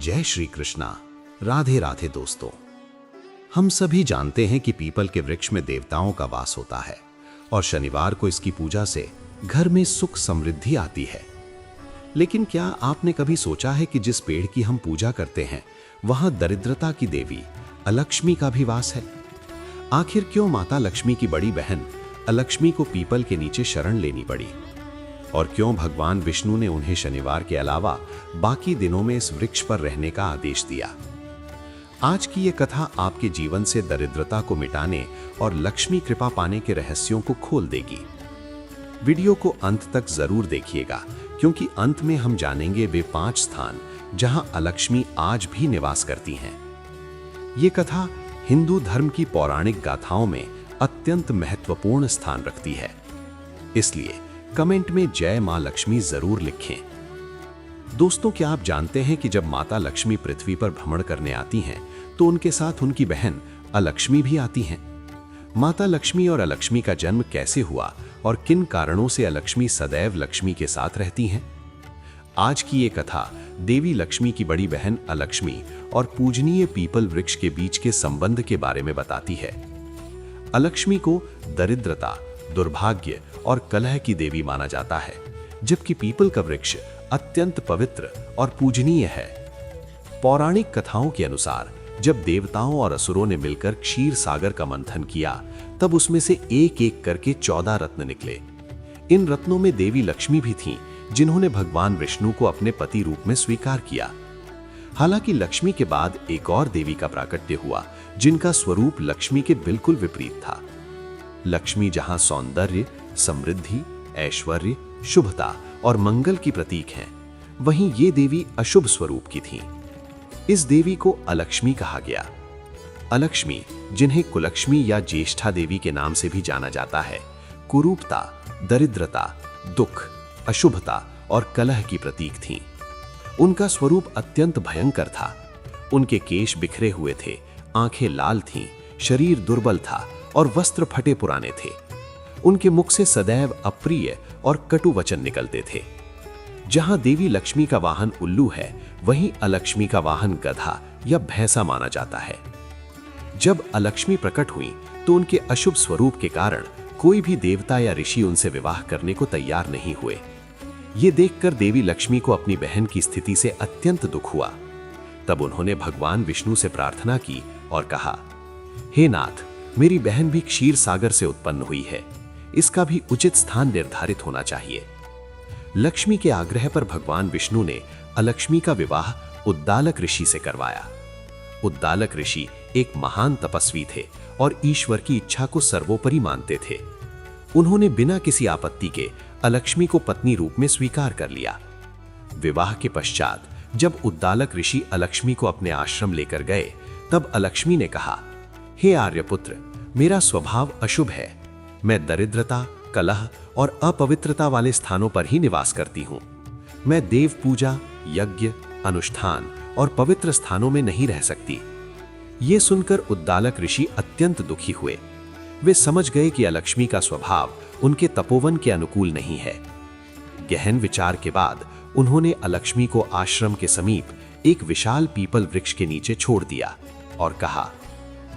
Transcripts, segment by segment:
जय श्री कृष्णा। राधे राधे दोस्तों। हम सभी जानते हैं कि पीपल के वृक्ष में देवताओं का वास होता है और शनिवार को इसकी पूजा से घर में सुख समृद्धि आती है। लेकिन क्या आपने कभी सोचा है कि जिस पेड़ की हम पूजा करते हैं वहां दरिद्रता की देवी अलक्ष्मी का भी वास है? आखिर क्यों माता लक्ष्मी की बड़ी बहन अलक्ष्मी को पीपल के नीचे शरण लेनी पड़ी और क्यों भगवान विष्णु ने उन्हें शनिवार के अलावा बाकी दिनों में इस वृक्ष पर रहने का आदेश दिया? आज की ये कथा आपके जीवन से दरिद्रता को मिटाने और लक्ष्मी कृपा पाने के रहस्यों को खोल देगी। वीडियो को अंत तक जरूर देखिएगा क्योंकि अंत में हम जानेंगे वे 5 स्थान जहां अलक्ष्मी आज भी निवास करती हैं। ये कथा हिंदू धर्म की पौराणिक गाथाओं में अत्यंत महत्वपूर्ण स्थान रखती है, इसलिए कमेंट में जय मां लक्ष्मी जरूर लिखें। दोस्तों, क्या आप जानते हैं कि जब माता लक्ष्मी पृथ्वी पर भ्रमण करने आती हैं तो उनके साथ उनकी बहन अलक्ष्मी भी आती हैं? माता लक्ष्मी और अलक्ष्मी का जन्म कैसे हुआ और किन कारणों से अलक्ष्मी सदैव लक्ष्मी के साथ रहती हैं? आज की ये कथा देवी लक्ष्मी की बड़ी बहन अलक्ष्मी और पूजनीय पीपल वृक्ष के बीच के संबंध के बारे में बताती है। अलक्ष्मी को दरिद्रता, दुर्भाग्य और कलह की देवी माना जाता है, जबकि पीपल का वृक्ष अत्यंत पवित्र और पूजनीय है। पौराणिक कथाओं के अनुसार जब देवताओं और असुरों ने मिलकर क्षीर सागर का मंथन किया, तब उसमें से एक एक करके 14 रत्न निकले। इन रत्नों में देवी लक्ष्मी भी थीं, जिन्होंने भगवान विष्णु को अपने पति रूप में स्वीकार किया। हालांकि लक्ष्मी के बाद एक और देवी का प्राकट्य हुआ, जिनका स्वरूप लक्ष्मी के बिल्कुल विपरीत था। लक्ष्मी जहां सौंदर्य, समृद्धि, ऐश्वर्य, शुभता और मंगल की प्रतीक हैं, वहीं ये देवी अशुभ स्वरूप की थीं। इस देवी को अलक्ष्मी कहा गया। अलक्ष्मी, जिन्हें कुलक्ष्मी या ज्येष्ठा देवी के नाम से भी जाना जाता है, कुरूपता, दरिद्रता, दुख, अशुभता और कलह की प्रतीक थीं। उनका स्वरूप अत्यंत भयंकर था। उनके केश बिखरे हुए थे, आंखें लाल थीं, शरीर दुर्बल था और वस्त्र फटे पुराने थे। उनके मुख से सदैव अप्रिय और कटु वचन निकलते थे। जहां देवी लक्ष्मी का वाहन उल्लू है, वहीं अलक्ष्मी का वाहन गधा या भैंसा माना जाता है। जब अलक्ष्मी प्रकट हुई तो उनके अशुभ स्वरूप के कारण कोई भी देवता या ऋषि उनसे विवाह करने को तैयार नहीं हुए। ये देखकर देवी लक्ष्मी को अपनी बहन की स्थिति से अत्यंत दुख हुआ। तब उन्होंने भगवान विष्णु से प्रार्थना की और कहा, हे नाथ, मेरी बहन भी क्षीर सागर से उत्पन्न हुई है, इसका भी उचित स्थान निर्धारित होना चाहिए। लक्ष्मी के आग्रह पर भगवान विष्णु ने अलक्ष्मी का विवाह उद्दालक ऋषि से करवाया। उद्दालक ऋषि एक महान तपस्वी थे और ईश्वर की इच्छा को सर्वोपरि मानते थे। उन्होंने बिना किसी आपत्ति के अलक्ष्मी को पत्नी रूप में स्वीकार कर लिया। विवाह के पश्चात जब उद्दालक ऋषि अलक्ष्मी को अपने आश्रम लेकर गए, तब अलक्ष्मी ने कहा, हे आर्यपुत्र, मेरा स्वभाव अशुभ है। मैं दरिद्रता, कलह और अपवित्रता वाले स्थानों पर ही निवास करती हूँ। मैं देव पूजा, यज्ञ, अनुष्ठान और पवित्र स्थानों में नहीं रह सकती। ये सुनकर उद्दालक ऋषि अत्यंत दुखी हुए। वे समझ गए कि अलक्ष्मी का स्वभाव उनके तपोवन के अनुकूल नहीं है। गहन विचार के बाद उन्होंने अलक्ष्मी को आश्रम के समीप एक विशाल पीपल वृक्ष के नीचे छोड़ दिया और कहा,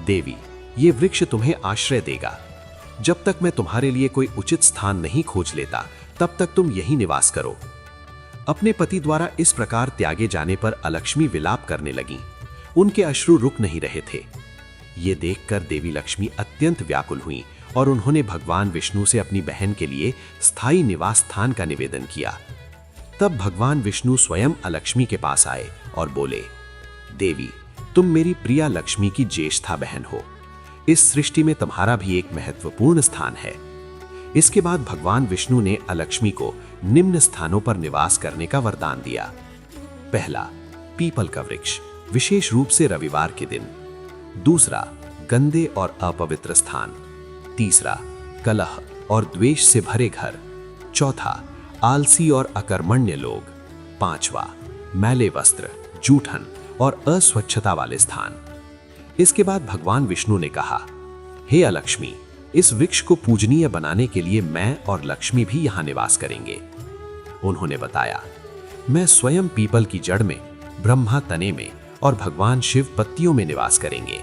देवी, ये वृक्ष तुम्हें आश्रय देगा। जब तक मैं तुम्हारे लिए कोई उचित स्थान नहीं खोज लेता, तब तक तुम यहीं निवास करो। अपने पति द्वारा इस प्रकार त्यागे जाने पर अलक्ष्मी विलाप करने लगी। उनके अश्रु रुक नहीं रहे थे। ये देखकर देवी लक्ष्मी अत्यंत व्याकुल हुई और उन्होंने भगवान विष्णु से अपनी बहन के लिए स्थायी निवास स्थान का निवेदन किया। तब भगवान विष्णु स्वयं अलक्ष्मी के पास आए और बोले, देवी, तुम मेरी प्रिया लक्ष्मी की ज्येष्ठा बहन हो। इस सृष्टि में तुम्हारा भी एक महत्वपूर्ण स्थान है। इसके बाद भगवान विष्णु ने अलक्ष्मी को निम्न स्थानों पर निवास करने का वरदान दिया। पहला, पीपल का वृक्ष, विशेष रूप से रविवार के दिन। दूसरा, गंदे और अपवित्र स्थान। तीसरा, कलह और द्वेष से भरे घर। चौथा, आलसी और अकर्मण्य लोग। पांचवा, मैले वस्त्र, जूठन और अस्वच्छता वाले स्थान। इसके बाद भगवान विष्णु ने कहा, हे अलक्ष्मी, इस वृक्ष को पूजनीय बनाने के लिए मैं और लक्ष्मी भी यहां निवास करेंगे। उन्होंने बताया, मैं स्वयं पीपल की जड़ में ब्रह्मा तने में और भगवान शिव पत्तियों में निवास करेंगे।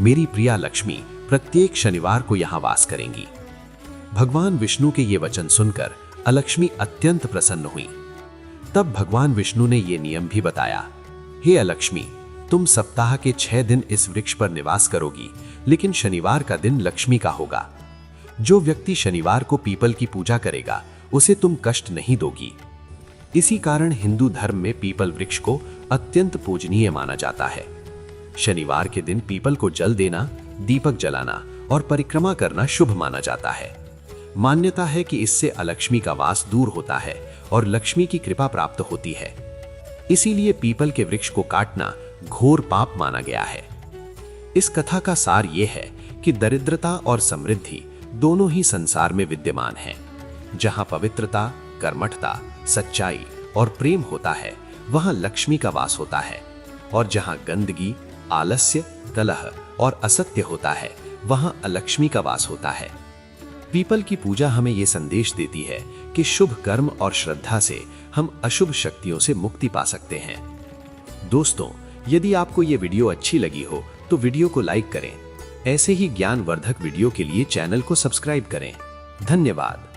मेरी प्रिया लक्ष्मी प्रत्येक शनिवार को यहाँ वास करेंगी। भगवान विष्णु के ये वचन सुनकर अलक्ष्मी अत्यंत प्रसन्न हुई। तब भगवान विष्णु ने ये नियम भी बताया, हे अलक्ष्मी, तुम सप्ताह के 6 दिन इस वृक्ष पर निवास करोगी, लेकिन शनिवार का दिन लक्ष्मी का होगा। जो व्यक्ति शनिवार को पीपल की पूजा करेगा उसे तुम कष्ट नहीं दोगी। इसी कारण हिंदू धर्म में पीपल वृक्ष को अत्यंत पूजनीय माना जाता है। शनिवार के दिन पीपल को जल देना, दीपक जलाना और परिक्रमा करना शुभ माना जाता है। मान्यता है कि इससे अलक्ष्मी का वास दूर होता है और लक्ष्मी की कृपा प्राप्त होती है। इसीलिए पीपल के वृक्ष को काटना घोर पाप माना गया है। इस कथा का सार यह है कि दरिद्रता और समृद्धि दोनों ही संसार में विद्यमान हैं। जहां पवित्रता, कर्मठता, सच्चाई और प्रेम होता है, वहां लक्ष्मी का वास होता है, और जहां गंदगी, आलस्य, कलह और असत्य होता है, वहां अलक्ष्मी का वास होता है। पीपल की पूजा हमें यह संदेश देती है कि शुभ कर्म और श्रद्धा से हम अशुभ शक्तियों से मुक्ति पा सकते हैं। दोस्तों, यदि आपको ये वीडियो अच्छी लगी हो तो वीडियो को लाइक करें। ऐसे ही ज्ञानवर्धक वीडियो के लिए चैनल को सब्सक्राइब करें। धन्यवाद।